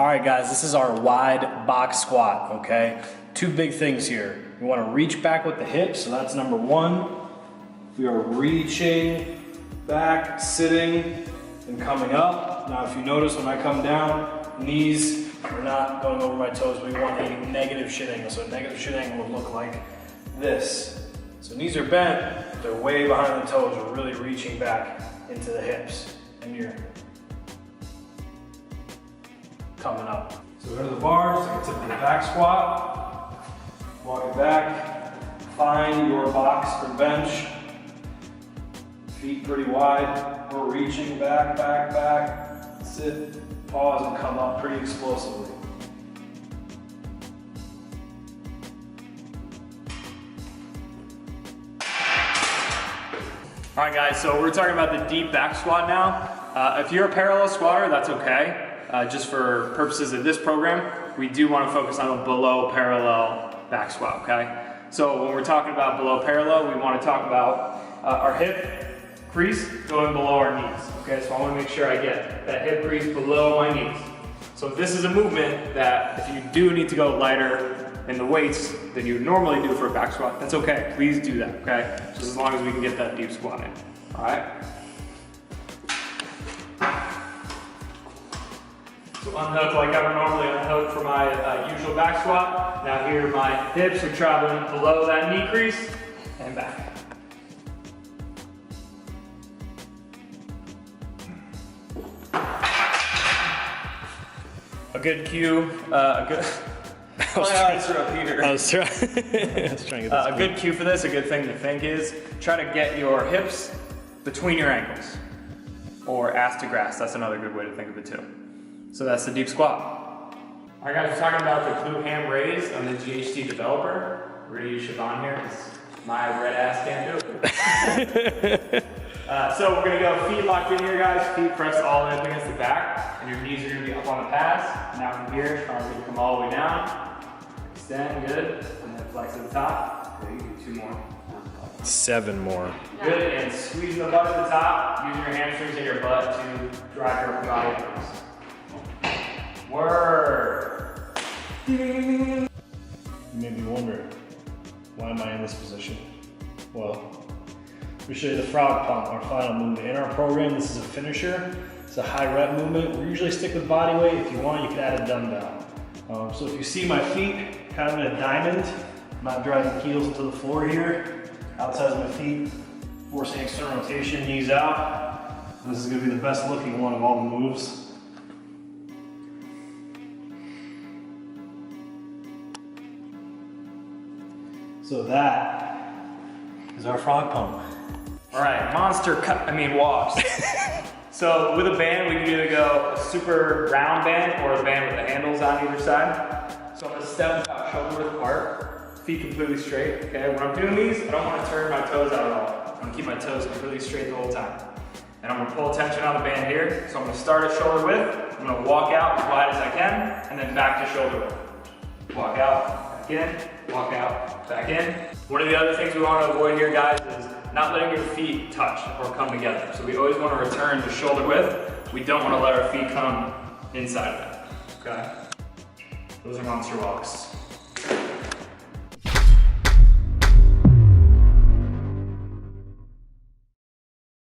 All right, guys, this is our wide box squat, okay? Two big things here. We want to reach back with the hips, so that's number one. We are reaching back, sitting, and coming up. Now, if you notice when I come down, knees are not going over my toes. We want a negative shin angle. So a negative shin angle would look like this. So knees are bent, they're way behind the toes. We're really reaching back into the hips. And you're coming up. So go to the bars, take a typical back squat, walk it back, find your box or bench, feet pretty wide, we're reaching back, back, back, sit, pause, and come up pretty explosively. All right, guys, so we're talking about the deep back squat now. If you're a parallel squatter, that's okay. Just for purposes of this program, we do want to focus on a below parallel back squat, okay? So when we're talking about below parallel, we want to talk about our hip crease going below our knees, okay? So I want to make sure I get that hip crease below my knees. So if this is a movement that if you do need to go lighter in the weights than you would normally do for a back squat, that's okay. Please do that, okay? Just as long as we can get that deep squat in, all right? So unhook like I would normally unhook for my usual back squat. Now here my hips are traveling below that knee crease and back. A good cue, a good cue for this, a good thing to think is, try to get your hips between your ankles. Or ass to grass, that's another good way to think of it too. So that's the deep squat. All right, guys, we're talking about the glute ham raise. I'm the GHD developer. We're gonna use Siobhan here because my red ass can't do it. So we're gonna go feet locked in here, guys. Feet pressed all in up against the back, and your knees are gonna be up on the pads. Now from here, try to come all the way down. Extend, good, and then flex at the top. Good, you can do 2 more. 7 more. Good, and squeeze the butt at the top. Using your hamstrings and your butt to drive your upper body upwards. Word. You may be wondering, why am I in this position? Well, we show you the frog pump, our final movement. In our program, this is a finisher. It's a high rep movement. We usually stick with body weight. If you want, you can add a dumbbell. So if you see my feet kind of in a diamond, I'm not driving heels into the floor here. Outside of my feet, forcing external rotation, knees out. This is gonna be the best looking one of all the moves. So that is our frog pump. All right, monster walks. So with a band, we can either go a super round band or a band with the handles on either side. So I'm gonna step about shoulder width apart, feet completely straight, okay? When I'm doing these, I don't wanna turn my toes out at all. I'm gonna keep my toes completely straight the whole time. And I'm gonna pull tension on the band here. So I'm gonna start at shoulder width, I'm gonna walk out as wide as I can, and then back to shoulder width. Walk out, back in, walk out, back in. One of the other things we want to avoid here, guys, is not letting your feet touch or come together. So we always want to return to shoulder width. We don't want to let our feet come inside of it, okay? Those are monster walks.